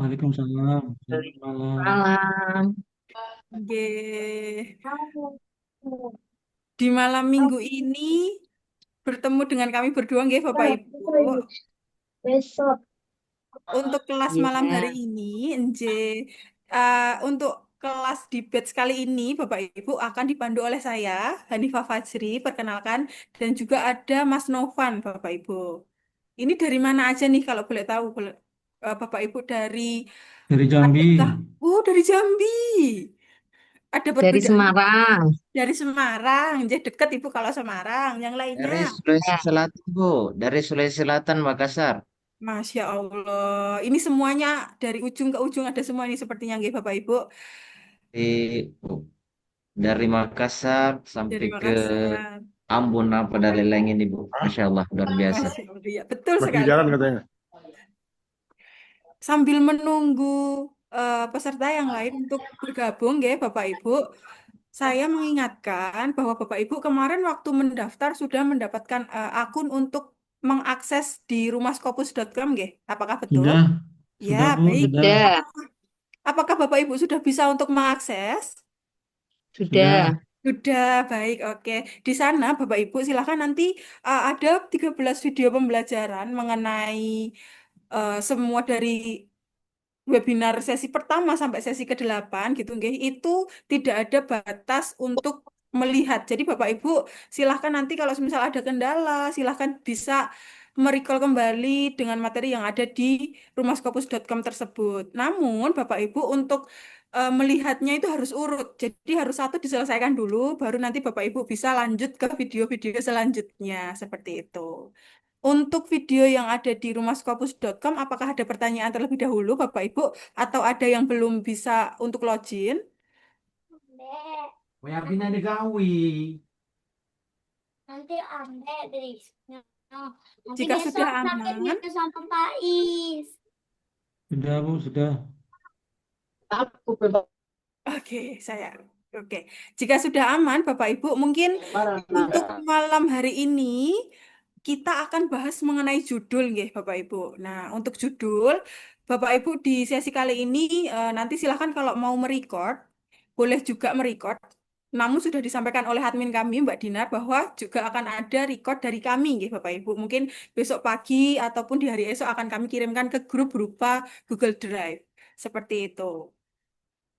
Waalaikumsalam. Selamat malam. Malam. Nggih. Di malam minggu ini bertemu dengan kami berdua nggih Bapak Ibu. Besok. Untuk kelas malam hari Iya. ini, untuk kelas debat kali ini Bapak Ibu akan dipandu oleh saya, Hanifah Fajri, perkenalkan, dan juga ada Mas Novan Bapak Ibu. Ini dari mana aja nih kalau boleh tahu, Bapak Ibu dari Dari Jambi. adakah? Oh, dari Jambi. Ada Dari perbedaan Semarang. dari Semarang, jadi dekat Ibu kalau Semarang. Yang lainnya, Dari Sulawesi Ya. Selatan, Bu. Dari Sulawesi Selatan, Makassar. Masya Allah. Ini semuanya dari ujung ke ujung ada semua ini sepertinya nggih Bapak Ibu. Bu. Dari Makassar Dari sampai ke Makassar. Ambon apa dan lain-lain ini, Bu. Masya Allah, luar biasa. Masya Allah. Ya, betul Lagi sekali. jalan katanya. Sambil menunggu peserta yang lain untuk bergabung nggih Bapak Ibu, saya mengingatkan bahwa Bapak Ibu kemarin waktu mendaftar sudah mendapatkan akun untuk mengakses di rumahskopus.com nggih. Apakah betul? Sudah, Ya, sudah Bu, baik. sudah, Sudah. Apakah Bapak Ibu sudah bisa untuk mengakses? sudah. Sudah. Sudah, baik, oke. Di sana, Bapak Ibu, silakan nanti ada 13 video pembelajaran mengenai semua dari webinar sesi pertama sampai sesi ke-8 gitu, nggih. Itu tidak ada batas untuk melihat. Jadi Bapak Ibu, silahkan nanti kalau misal ada kendala, silahkan bisa merecall kembali dengan materi yang ada di rumahskopus.com tersebut. Namun Bapak Ibu untuk melihatnya itu harus urut. Jadi harus satu diselesaikan dulu, baru nanti Bapak Ibu bisa lanjut ke video-video selanjutnya seperti itu. Untuk video yang ada di rumahskopus.com, apakah ada pertanyaan terlebih dahulu, Bapak Ibu, atau ada yang belum bisa untuk login? Wayapina digawi. Nanti ambek dari nanti Jika sudah besok aman, prakteknya sama Pak Is. Sudah Bu, sudah. Aku bebas. oke, saya. Oke, jika sudah aman, Bapak Ibu, mungkin untuk malam hari ini kita akan bahas mengenai judul, nggih, Bapak Ibu. Nah, untuk judul, Bapak Ibu di sesi kali ini nanti silahkan kalau mau merecord, boleh juga merecord. Namun sudah disampaikan oleh admin kami, Mbak Dinar, bahwa juga akan ada record dari kami, nggih, Bapak Ibu. Mungkin besok pagi ataupun di hari esok akan kami kirimkan ke grup berupa Google Drive. Seperti itu.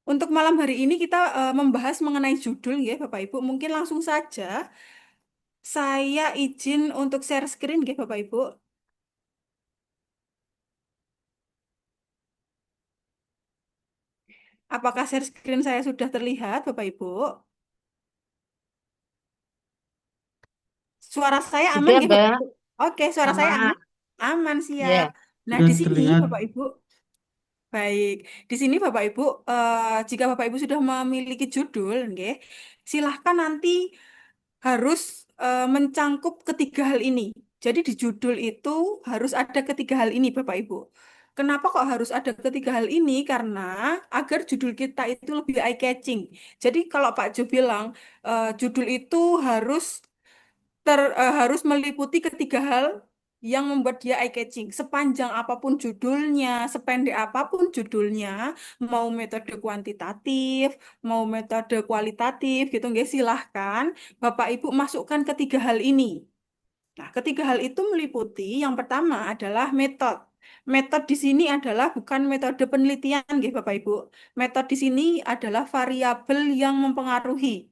Untuk malam hari ini kita membahas mengenai judul, ya, Bapak Ibu. Mungkin langsung saja saya izin untuk share screen, ya, Bapak Ibu. Apakah share screen saya sudah terlihat, Bapak Ibu? Suara saya aman, Sudah, ya, Bapak Mbak. Ibu? Oke, suara saya Aman. aman. Aman, siap. Ya. Nah, Sudah di sini, terlihat. Bapak Ibu, baik. Di sini, Bapak Ibu, jika Bapak Ibu sudah memiliki judul, nggih, silahkan nanti harus mencangkup ketiga hal ini. Jadi di judul itu harus ada ketiga hal ini, Bapak Ibu. Kenapa kok harus ada ketiga hal ini? Karena agar judul kita itu lebih eye-catching. Jadi kalau Pak Jo bilang judul itu harus meliputi ketiga hal yang membuat dia eye-catching. Sepanjang apapun judulnya, sependek apapun judulnya, mau metode kuantitatif, mau metode kualitatif, gitu nggak silahkan Bapak Ibu masukkan ketiga hal ini. Nah, ketiga hal itu meliputi yang pertama adalah metode. Metode di sini adalah bukan metode penelitian, nggih, Bapak Ibu. Metode di sini adalah variabel yang mempengaruhi,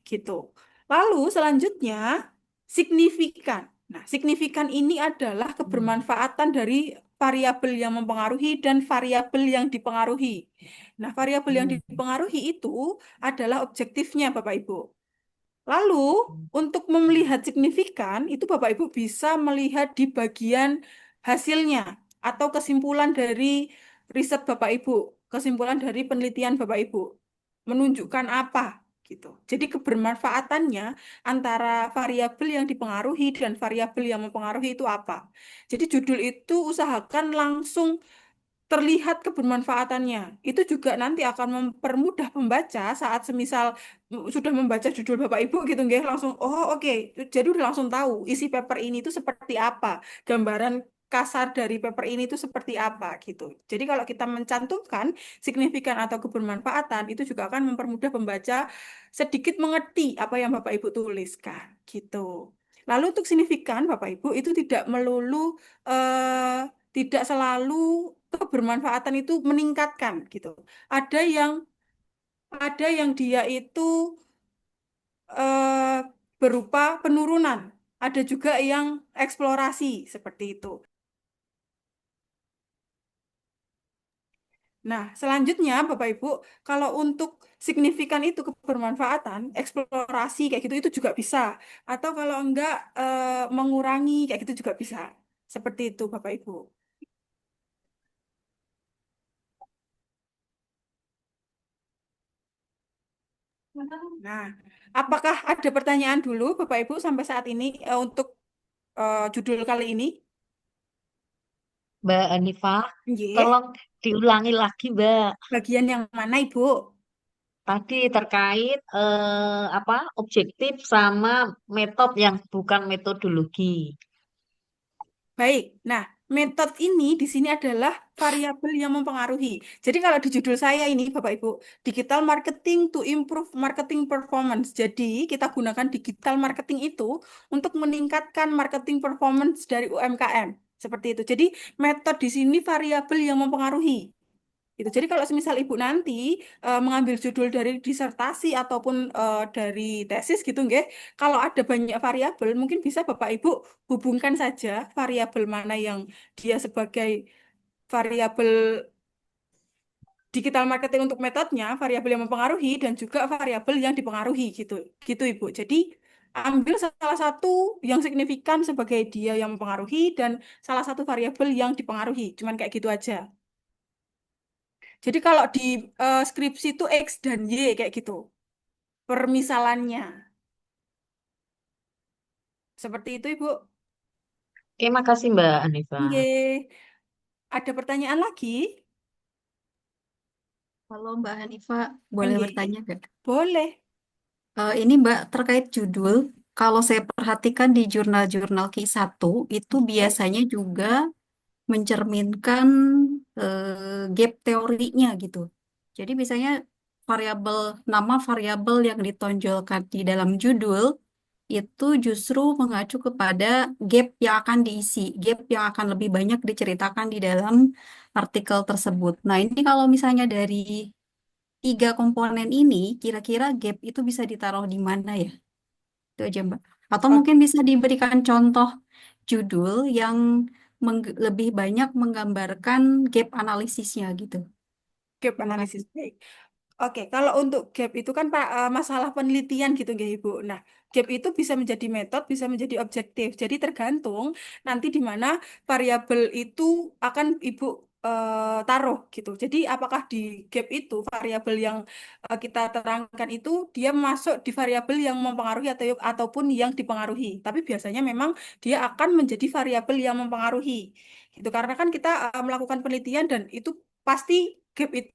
gitu. Lalu selanjutnya signifikan. Nah, signifikan ini adalah kebermanfaatan dari variabel yang mempengaruhi dan variabel yang dipengaruhi. Nah, variabel yang dipengaruhi itu adalah objektifnya, Bapak Ibu. Lalu, untuk melihat signifikan, itu Bapak Ibu bisa melihat di bagian hasilnya atau kesimpulan dari riset Bapak Ibu, kesimpulan dari penelitian Bapak Ibu. Menunjukkan apa gitu. Jadi kebermanfaatannya antara variabel yang dipengaruhi dan variabel yang mempengaruhi itu apa. Jadi judul itu usahakan langsung terlihat kebermanfaatannya. Itu juga nanti akan mempermudah pembaca saat semisal sudah membaca judul Bapak Ibu gitu nggih langsung oh oke. Jadi udah langsung tahu isi paper ini itu seperti apa. Gambaran kasar dari paper ini itu seperti apa gitu. Jadi kalau kita mencantumkan signifikan atau kebermanfaatan itu juga akan mempermudah pembaca sedikit mengerti apa yang Bapak Ibu tuliskan gitu. Lalu untuk signifikan Bapak Ibu itu tidak melulu tidak selalu kebermanfaatan itu meningkatkan gitu. Ada yang ada yang dia itu eh, berupa penurunan. Ada juga yang eksplorasi seperti itu. Nah, selanjutnya Bapak Ibu, kalau untuk signifikan itu kebermanfaatan, eksplorasi kayak gitu itu juga bisa. Atau kalau enggak mengurangi kayak gitu juga bisa. Seperti itu Bapak Ibu. Nah, apakah ada pertanyaan dulu Bapak Ibu sampai saat ini untuk judul kali ini? Mbak Hanifah, Nggih. tolong diulangi lagi, Mbak. Bagian yang mana Ibu? Tadi terkait apa objektif sama metode yang bukan metodologi. Baik, nah metode ini di sini adalah variabel yang mempengaruhi. Jadi kalau di judul saya ini Bapak Ibu, digital marketing to improve marketing performance. Jadi kita gunakan digital marketing itu untuk meningkatkan marketing performance dari UMKM. Seperti itu. Jadi metode di sini variabel yang mempengaruhi. Gitu. Jadi kalau semisal Ibu nanti mengambil judul dari disertasi ataupun dari tesis gitu nggih, kalau ada banyak variabel mungkin bisa Bapak Ibu hubungkan saja variabel mana yang dia sebagai variabel digital marketing untuk metodenya, variabel yang mempengaruhi dan juga variabel yang dipengaruhi gitu. Gitu Ibu. Jadi ambil salah satu yang signifikan sebagai dia yang mempengaruhi dan salah satu variabel yang dipengaruhi. Cuman kayak gitu aja. Jadi kalau di skripsi itu X dan Y kayak gitu. Permisalannya. Seperti itu, Ibu. Oke, makasih Mbak Hanifah. Nggih. Ada pertanyaan lagi? Halo Mbak Hanifah, boleh Nggih. bertanya nggak? Boleh. Ini Mbak terkait judul, kalau saya perhatikan di jurnal-jurnal Q1 itu biasanya juga mencerminkan gap teorinya gitu. Jadi biasanya variabel nama variabel yang ditonjolkan di dalam judul itu justru mengacu kepada gap yang akan diisi, gap yang akan lebih banyak diceritakan di dalam artikel tersebut. Nah, ini kalau misalnya dari tiga komponen ini, kira-kira gap itu bisa ditaruh di mana ya? Itu aja, Mbak. Atau Oke, mungkin bisa diberikan contoh judul yang lebih banyak menggambarkan gap analisisnya gitu. gap Terima analisis. kasih. Baik. Oke, kalau untuk gap itu kan Pak masalah penelitian gitu nggih Ibu. Nah, gap itu bisa menjadi metode, bisa menjadi objektif. Jadi tergantung nanti di mana variabel itu akan Ibu taruh gitu. Jadi apakah di gap itu variabel yang kita terangkan itu dia masuk di variabel yang mempengaruhi atau ataupun yang dipengaruhi. Tapi biasanya memang dia akan menjadi variabel yang mempengaruhi. Gitu. Karena kan kita melakukan penelitian dan itu pasti gap itu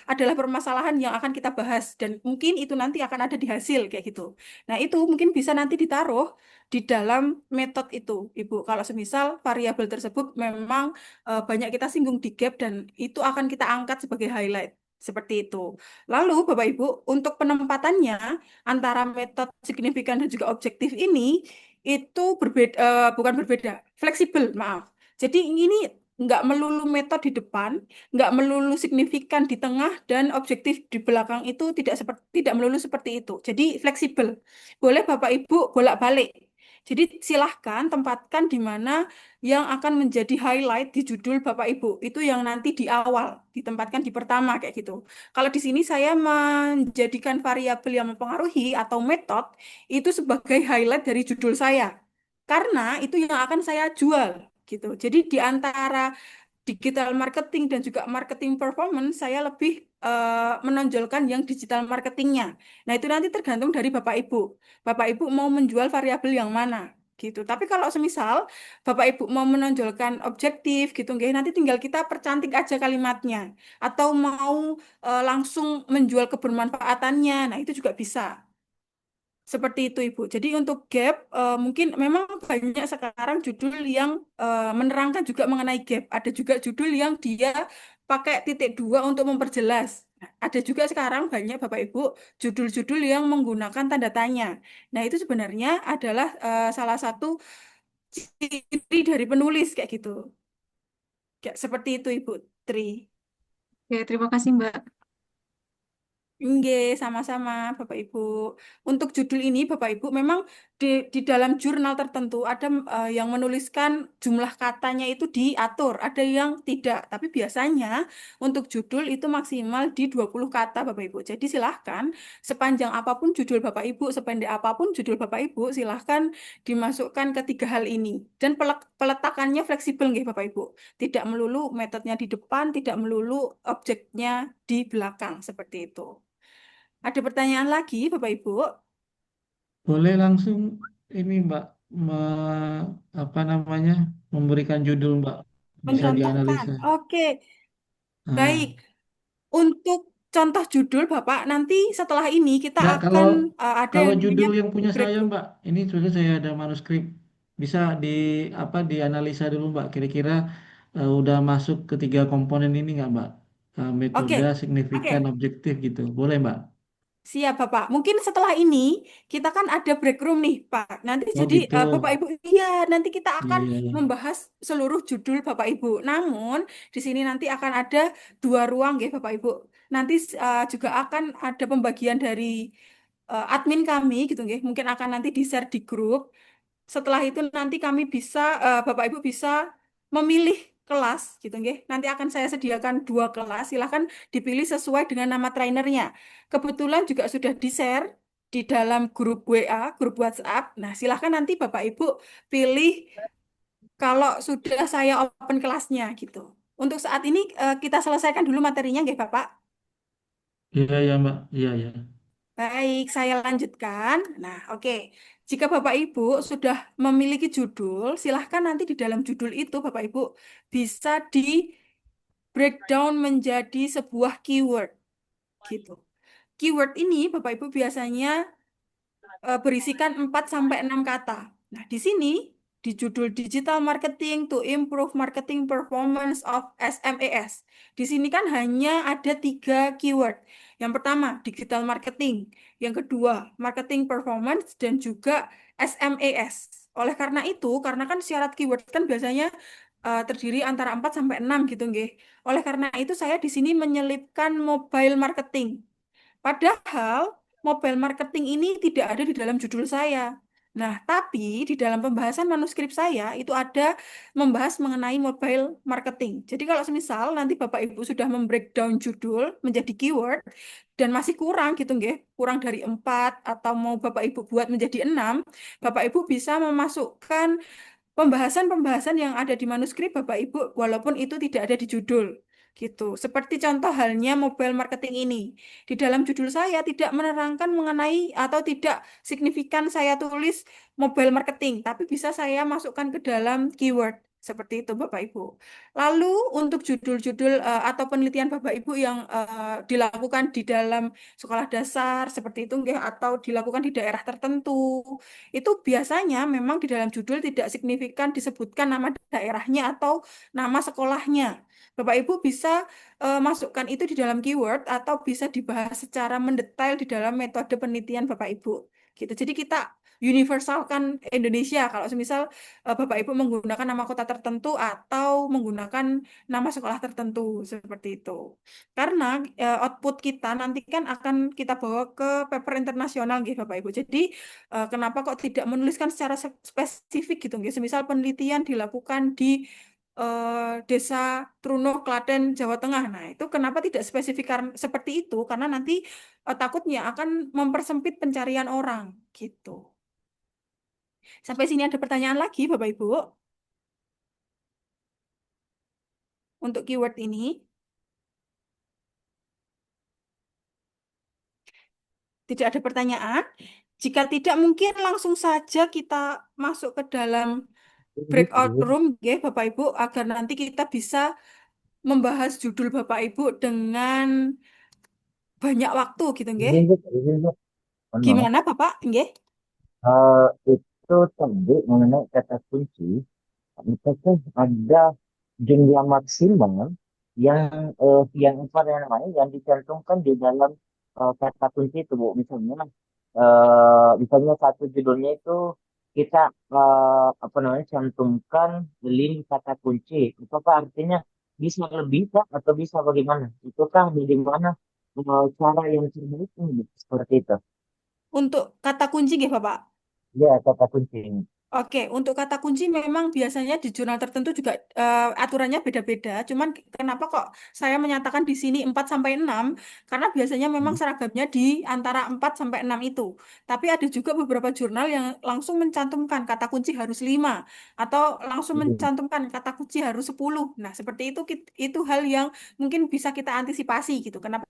adalah permasalahan yang akan kita bahas dan mungkin itu nanti akan ada di hasil kayak gitu. Nah, itu mungkin bisa nanti ditaruh di dalam metode itu, Ibu. Kalau semisal variabel tersebut memang banyak kita singgung di gap dan itu akan kita angkat sebagai highlight. Seperti itu. Lalu, Bapak Ibu, untuk penempatannya antara metode signifikan dan juga objektif ini itu berbeda, bukan berbeda, fleksibel, maaf. Jadi ini nggak melulu metode di depan, nggak melulu signifikan di tengah dan objektif di belakang itu tidak melulu seperti itu. Jadi fleksibel. Boleh Bapak Ibu bolak-balik. Jadi silahkan tempatkan di mana yang akan menjadi highlight di judul Bapak Ibu. Itu yang nanti di awal, ditempatkan di pertama kayak gitu. Kalau di sini saya menjadikan variabel yang mempengaruhi atau metode itu sebagai highlight dari judul saya. Karena itu yang akan saya jual gitu. Jadi di antara digital marketing dan juga marketing performance, saya lebih menonjolkan yang digital marketingnya. Nah, itu nanti tergantung dari Bapak Ibu. Bapak Ibu mau menjual variabel yang mana gitu. Tapi kalau semisal Bapak Ibu mau menonjolkan objektif gitu, nggih, nanti tinggal kita percantik aja kalimatnya. Atau mau langsung menjual kebermanfaatannya. Nah, itu juga bisa. Seperti itu Ibu. Jadi untuk gap mungkin memang banyak sekarang judul yang menerangkan juga mengenai gap. Ada juga judul yang dia pakai titik dua untuk memperjelas. Nah, ada juga sekarang banyak Bapak Ibu judul-judul yang menggunakan tanda tanya. Nah, itu sebenarnya adalah salah satu ciri dari penulis kayak gitu. Kayak seperti itu Ibu Tri. Oke, terima kasih Mbak. Nggih, sama-sama Bapak Ibu. Untuk judul ini Bapak Ibu memang di dalam jurnal tertentu ada yang menuliskan jumlah katanya itu diatur, ada yang tidak. Tapi biasanya untuk judul itu maksimal di 20 kata Bapak Ibu. Jadi silahkan sepanjang apapun judul Bapak Ibu, sependek apapun judul Bapak Ibu, silahkan dimasukkan ke tiga hal ini. Dan peletakannya fleksibel nggih Bapak Ibu. Tidak melulu metodenya di depan, tidak melulu objeknya di belakang seperti itu. Ada pertanyaan lagi, Bapak Ibu? Boleh langsung ini Mbak, apa namanya, memberikan judul Mbak, bisa Mencontohkan. dianalisa. Oke, baik. Nah, Untuk contoh judul, Bapak, nanti setelah ini kita Mbak, kalau akan ada kalau yang namanya judul yang punya saya breakthrough. Mbak, ini sebenarnya saya ada manuskrip, bisa di apa dianalisa dulu Mbak. Kira-kira udah masuk ketiga komponen ini nggak Mbak? Metode, Oke, signifikan, oke. objektif gitu. Boleh Mbak? Siap, Bapak. Mungkin setelah ini kita kan ada break room nih, Pak. Nanti Oh jadi gitu. Bapak Ibu, iya, nanti kita Iya akan iya iya. membahas seluruh judul Bapak Ibu. Namun di sini nanti akan ada dua ruang ya, Bapak Ibu. Nanti juga akan ada pembagian dari admin kami gitu nggih. Mungkin akan nanti di-share di grup. Setelah itu nanti kami bisa Bapak Ibu bisa memilih kelas gitu nggih. Nanti akan saya sediakan dua kelas. Silahkan dipilih sesuai dengan nama trainernya. Kebetulan juga sudah di-share di dalam grup WA, grup WhatsApp. Nah, silahkan nanti Bapak Ibu pilih kalau sudah saya open kelasnya gitu. Untuk saat ini kita selesaikan dulu materinya nggih Bapak. Iya iya Mbak. Iya iya. Baik, saya lanjutkan. Nah, oke. Jika Bapak Ibu sudah memiliki judul, silahkan nanti di dalam judul itu Bapak Ibu bisa di breakdown menjadi sebuah keyword gitu. Keyword ini Bapak Ibu biasanya berisikan 4 sampai 6 kata. Nah, di sini di judul Digital Marketing to Improve Marketing Performance of SMES. Di sini kan hanya ada 3 keyword. Yang pertama, digital marketing. Yang kedua, marketing performance dan juga SMES. Oleh karena itu, karena kan syarat keyword kan biasanya terdiri antara 4 sampai 6 gitu nggih. Oleh karena itu saya di sini menyelipkan mobile marketing. Padahal mobile marketing ini tidak ada di dalam judul saya. Nah, tapi di dalam pembahasan manuskrip saya itu ada membahas mengenai mobile marketing. Jadi kalau semisal nanti Bapak Ibu sudah membreakdown judul menjadi keyword dan masih kurang gitu nggih, kurang dari 4 atau mau Bapak Ibu buat menjadi 6, Bapak Ibu bisa memasukkan pembahasan-pembahasan yang ada di manuskrip Bapak Ibu walaupun itu tidak ada di judul gitu. Seperti contoh halnya mobile marketing ini. Di dalam judul saya tidak menerangkan mengenai atau tidak signifikan saya tulis mobile marketing, tapi bisa saya masukkan ke dalam keyword. Seperti itu Bapak Ibu. Lalu untuk judul-judul atau penelitian Bapak Ibu yang dilakukan di dalam sekolah dasar seperti itu nggih, atau dilakukan di daerah tertentu, itu biasanya memang di dalam judul tidak signifikan disebutkan nama daerahnya atau nama sekolahnya. Bapak Ibu bisa masukkan itu di dalam keyword atau bisa dibahas secara mendetail di dalam metode penelitian Bapak Ibu. Gitu. Jadi kita universalkan Indonesia kalau semisal Bapak Ibu menggunakan nama kota tertentu atau menggunakan nama sekolah tertentu seperti itu. Karena output kita nanti kan akan kita bawa ke paper internasional gitu Bapak Ibu. Jadi kenapa kok tidak menuliskan secara spesifik gitu nggih. Semisal penelitian dilakukan di Desa Truno, Klaten, Jawa Tengah. Nah, itu kenapa tidak spesifik seperti itu? Karena nanti takutnya akan mempersempit pencarian orang gitu. Sampai sini ada pertanyaan lagi, Bapak Ibu, untuk keyword ini. Tidak ada pertanyaan. Jika tidak, mungkin langsung saja kita masuk ke dalam breakout room, ya, Bapak Ibu, agar nanti kita bisa membahas judul Bapak Ibu dengan banyak waktu, gitu, nggih. Mohon maaf. Gimana Bapak? Nggih. Eh, itu tadi mengenai kata kunci, apakah ada jumlah maksimal yang apa namanya yang dicantumkan di dalam kata kunci itu Bu? Misalnya satu judulnya itu kita apa namanya cantumkan 5 kata kunci. Apakah artinya bisa lebih kah atau bisa bagaimana? Itukah bagaimana cara yang terbaik Bu? Seperti itu? Untuk kata kunci nggih Bapak. Ya, kata kunci. Oke, untuk kata kunci memang biasanya di jurnal tertentu juga aturannya beda-beda. Cuman kenapa kok saya menyatakan di sini 4 sampai 6? Karena biasanya memang seragamnya di antara 4 sampai 6 itu. Tapi ada juga beberapa jurnal yang langsung mencantumkan kata kunci harus 5 atau langsung Hmm. mencantumkan kata kunci harus 10. Nah, seperti itu itu hal yang mungkin bisa kita antisipasi gitu. Kenapa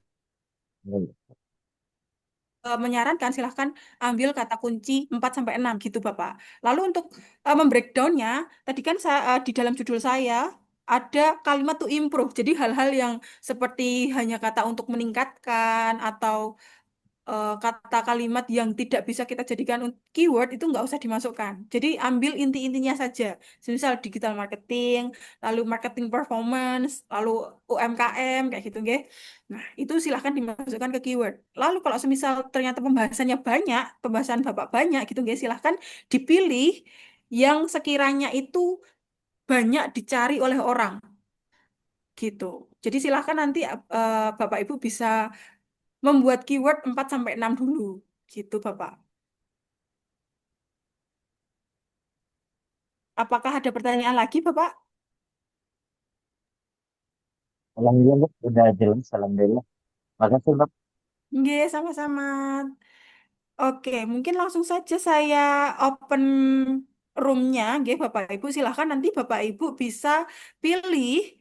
menyarankan silahkan ambil kata kunci 4 sampai 6 gitu Bapak. Lalu untuk membreakdownnya, tadi kan di dalam judul saya ada kalimat to improve. Jadi hal-hal yang seperti hanya kata untuk meningkatkan atau kata kalimat yang tidak bisa kita jadikan keyword itu nggak usah dimasukkan. Jadi ambil inti-intinya saja. Misal digital marketing, lalu marketing performance, lalu UMKM kayak gitu, nggih. Nah, itu silahkan dimasukkan ke keyword. Lalu kalau semisal ternyata pembahasannya banyak, pembahasan Bapak banyak gitu, nggih, silahkan dipilih yang sekiranya itu banyak dicari oleh orang gitu. Jadi silahkan nanti Bapak Ibu bisa membuat keyword 4 sampai 6 dulu. Gitu, Bapak. Apakah ada pertanyaan lagi, Bapak? Alhamdulillah, Bu. Udah jelas. Alhamdulillah. Makasih, Mbak. Nggih, sama-sama. Oke, mungkin langsung saja saya open roomnya. Nggih, Bapak Ibu. Silahkan nanti Bapak Ibu bisa pilih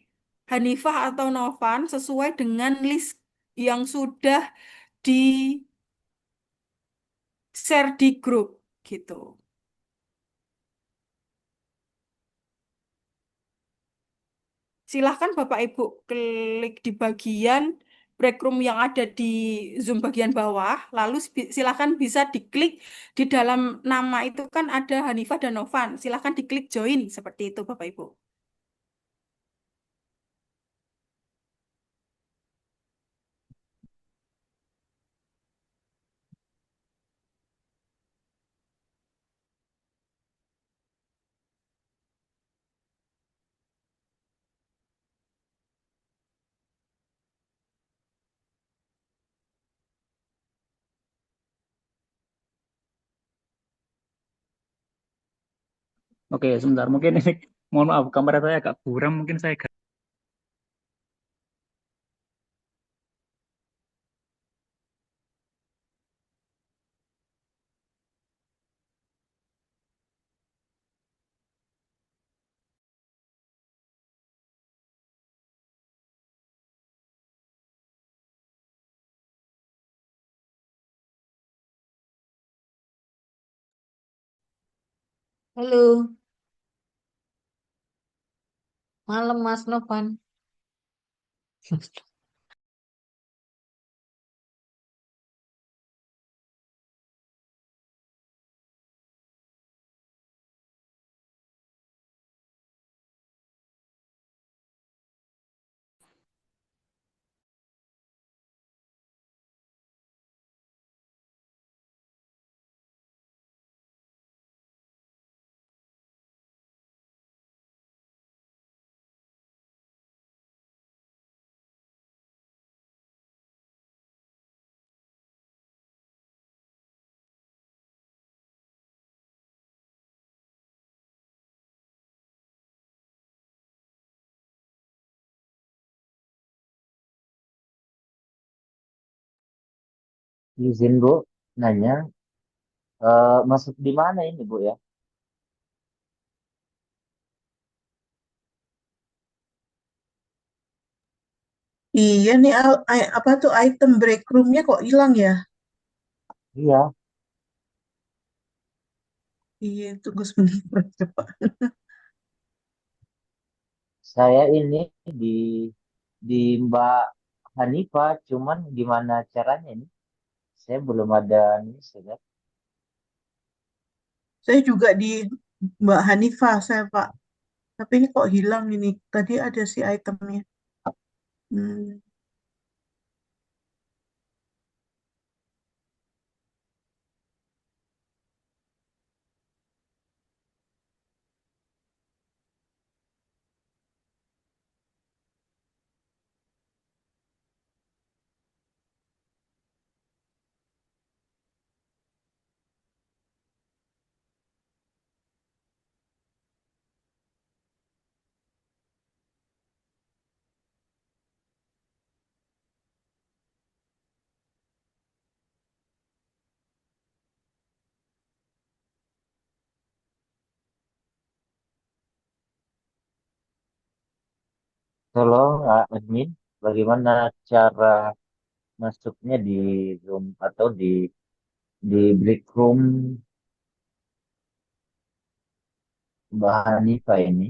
Hanifah atau Novan sesuai dengan list yang sudah di-share di grup. Gitu. Silahkan Bapak Ibu klik di bagian break room yang ada di Zoom bagian bawah, lalu silahkan bisa diklik di dalam nama itu kan ada Hanifah dan Novan. Silahkan diklik join seperti itu Bapak Ibu. Oke, sebentar. Mungkin ini, mohon maaf, kamera saya agak buram. Mungkin saya Halo, malam Mas Novan. Izin, Bu. Nanya, masuk di mana ini, Bu, ya? Iya nih, apa tuh item break roomnya kok hilang ya? Iya, Iya, tunggu sebentar coba. saya ini di Mbak Hanifah, cuman gimana caranya ini? Saya belum ada nih, ya. Saya juga di Mbak Hanifah saya Pak. Tapi ini kok hilang ini. Tadi ada si itemnya. Hmm. Tolong admin, bagaimana cara masuknya di Zoom atau di break room Mbak Hanifah ini?